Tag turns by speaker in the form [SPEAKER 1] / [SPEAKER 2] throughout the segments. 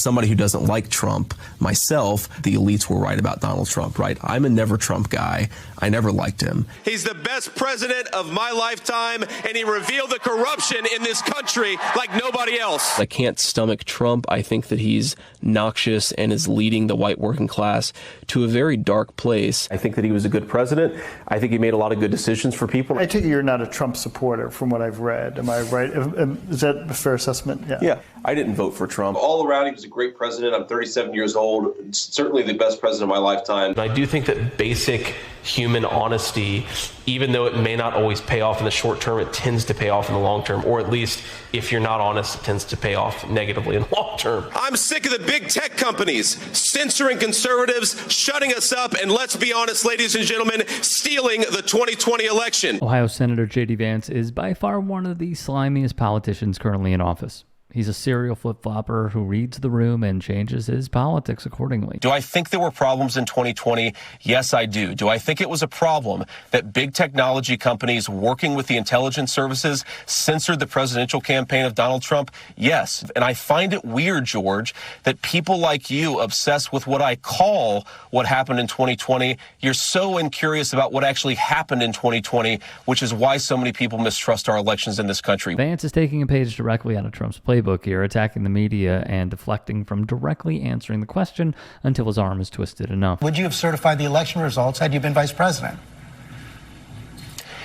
[SPEAKER 1] Somebody who doesn't like Trump, myself, the elites were right about Donald Trump, right? I'm a never Trump guy. I never liked him.
[SPEAKER 2] He's the best president of my lifetime, and he revealed the corruption in this country like nobody else.
[SPEAKER 1] I can't stomach Trump. I think that he's noxious and is leading the white working class to a very dark place. I think that he was a good president. I think he made a lot of good decisions for people.
[SPEAKER 3] I take it you're not a Trump supporter from what I've read. Am I right? Is that a fair assessment?
[SPEAKER 1] Yeah, I didn't vote for Trump.
[SPEAKER 2] All around, he was a great president. I'm 37 years old. Certainly the best president of my lifetime.
[SPEAKER 4] I do think that basic human honesty, even though it may not always pay off in the short term, it tends to pay off in the long term, or at least if you're not honest, it tends to pay off negatively in the long term.
[SPEAKER 2] I'm sick of the big tech companies censoring conservatives, shutting us up, and let's be honest, ladies and gentlemen, stealing the 2020 election.
[SPEAKER 5] Ohio Senator JD Vance is by far one of the slimiest politicians currently in office. He's a serial flip-flopper who reads the room and changes his politics accordingly.
[SPEAKER 4] Do I think there were problems in 2020? Yes, I do. Do I think it was a problem that big technology companies working with the intelligence services censored the presidential campaign of Donald Trump? Yes. And I find it weird, George, that people like you obsess with what I call what happened in 2020. You're so incurious about what actually happened in 2020, which is why so many people mistrust our elections in this country.
[SPEAKER 5] Vance is taking a page directly out of Trump's playbook here, attacking the media and deflecting from directly answering the question until his arm is twisted enough.
[SPEAKER 6] Would you have certified the election results had you been vice president?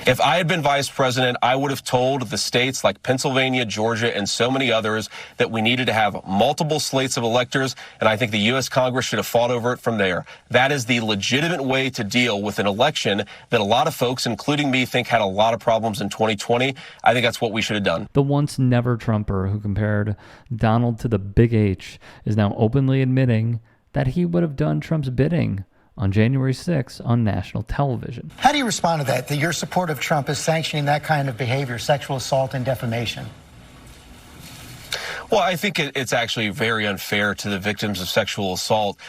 [SPEAKER 4] If I had been vice president, I would have told the states like Pennsylvania, Georgia, and so many others that we needed to have multiple slates of electors, and I think the U.S. Congress should have fought over it from there. That is the legitimate way to deal with an election that a lot of folks, including me, think had a lot of problems in 2020. I think that's what we should have done.
[SPEAKER 5] The once never Trumper who compared Donald to the Big H is now openly admitting that he would have done Trump's bidding on January 6th on national television.
[SPEAKER 6] How do you respond to that your support of Trump is sanctioning that kind of behavior, sexual assault and defamation?
[SPEAKER 4] Well, I think it's actually very unfair to the victims of sexual assault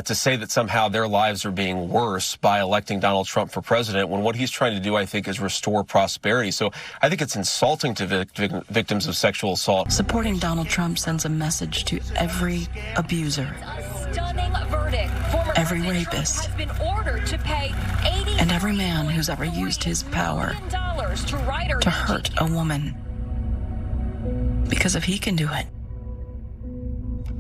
[SPEAKER 4] to say that somehow their lives are being worse by electing Donald Trump for president, when what he's trying to do, I think, is restore prosperity. So I think it's insulting to victims of sexual assault.
[SPEAKER 7] Supporting Donald Trump sends a message to every abuser, every rapist, and every man who's ever used his power to hurt a woman. Because if he can do it,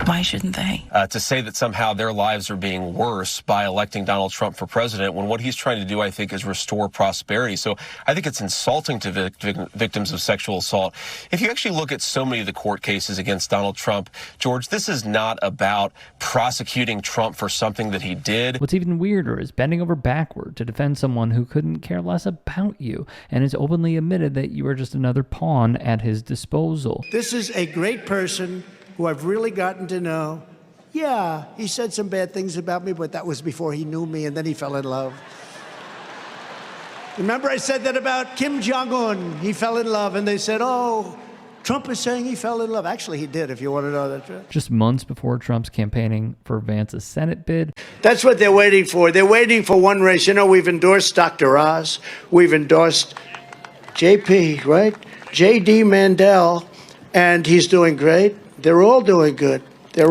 [SPEAKER 7] why shouldn't they?
[SPEAKER 4] To say that somehow their lives are being worse by electing Donald Trump for president, when what he's trying to do, I think, is restore prosperity. So I think it's insulting to victims of sexual assault. If you actually look at so many of the court cases against Donald Trump, George, this is not about prosecuting Trump for something that he did.
[SPEAKER 5] What's even weirder is bending over backward to defend someone who couldn't care less about you and has openly admitted that you are just another pawn at his disposal.
[SPEAKER 8] This is a great person who I've really gotten to know. Yeah, he said some bad things about me, but that was before he knew me, and then he fell in love. Remember I said that about Kim Jong-un? He fell in love, and they said, oh, Trump is saying he fell in love. Actually, he did, if you want to know that.
[SPEAKER 5] Just months before Trump's campaigning for Vance's Senate bid.
[SPEAKER 8] That's what they're waiting for. They're waiting for one race. You know, we've endorsed Dr. Oz. We've endorsed JP, right? JD Mandel, and he's doing great. They're all doing good.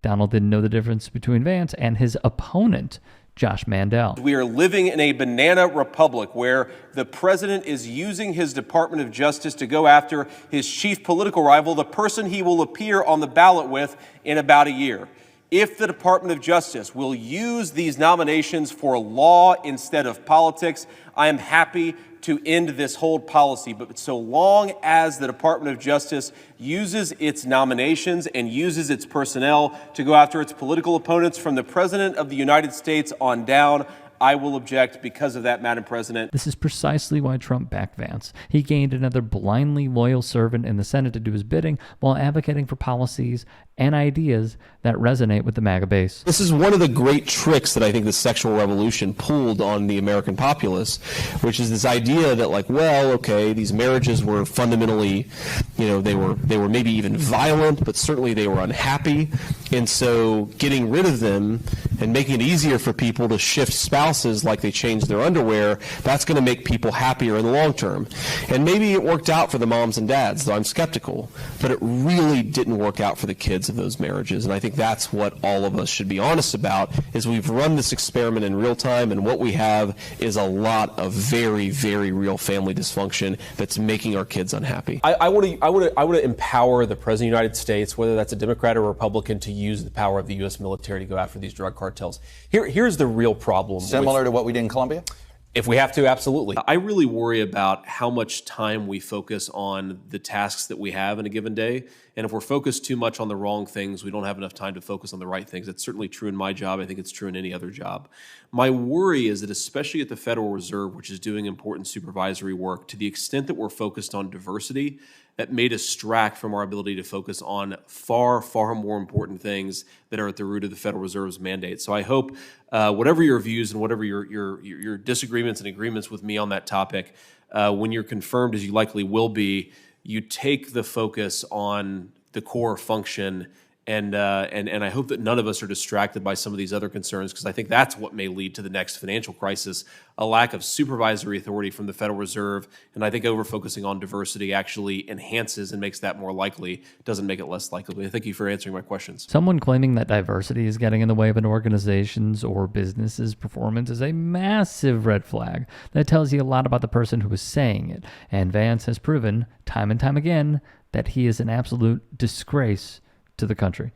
[SPEAKER 5] Donald didn't know the difference between Vance and his opponent, Josh Mandel.
[SPEAKER 4] We are living in a banana republic where the president is using his Department of Justice to go after his chief political rival, the person he will appear on the ballot with in about a year. If the Department of Justice will use these nominations for law instead of politics, I am happy to end this hold policy. But so long as the Department of Justice uses its nominations and uses its personnel to go after its political opponents from the President of the United States on down, I will object because of that, Madam President.
[SPEAKER 5] This is precisely why Trump backed Vance. He gained another blindly loyal servant in the Senate to do his bidding while advocating for policies and ideas that resonate with the MAGA base.
[SPEAKER 1] This is one of the great tricks that I think the sexual revolution pulled on the American populace, which is this idea that, like, well, okay, these marriages were fundamentally, you know, they were maybe even violent, but certainly they were unhappy. And so getting rid of them and making it easier for people to shift spouses like they change their underwear, that's going to make people happier in the long term. And maybe it worked out for the moms and dads, though I'm skeptical, but it really didn't work out for the kids. kids of those marriages. And I think that's what all of us should be honest about, is we've run this experiment in real time, and what we have is a lot of very, very real family dysfunction that's making our kids unhappy.
[SPEAKER 4] I want to empower the President of the United States, whether that's a Democrat or Republican, to use the power of the U.S. military to go after these drug cartels. Here's the real problem.
[SPEAKER 9] Similar to what we did in Colombia?
[SPEAKER 4] If we have to, absolutely. I really worry about how much time we focus on the tasks that we have in a given day. And if we're focused too much on the wrong things, we don't have enough time to focus on the right things. That's certainly true in my job. I think it's true in any other job. My worry is that, especially at the Federal Reserve, which is doing important supervisory work, to the extent that we're focused on diversity, that may distract from our ability to focus on far, far more important things that are at the root of the Federal Reserve's mandate. So I hope, whatever your views and whatever your disagreements and agreements with me on that topic, when you're confirmed, as you likely will be, you take the focus on the core function. And I hope that none of us are distracted by some of these other concerns, because I think that's what may lead to the next financial crisis, a lack of supervisory authority from the Federal Reserve. And I think over-focusing on diversity actually enhances and makes that more likely, doesn't make it less likely. Thank you for answering my questions.
[SPEAKER 5] Someone claiming that diversity is getting in the way of an organization's or business's performance is a massive red flag that tells you a lot about the person who is saying it. And Vance has proven time and time again that he is an absolute disgrace to the country.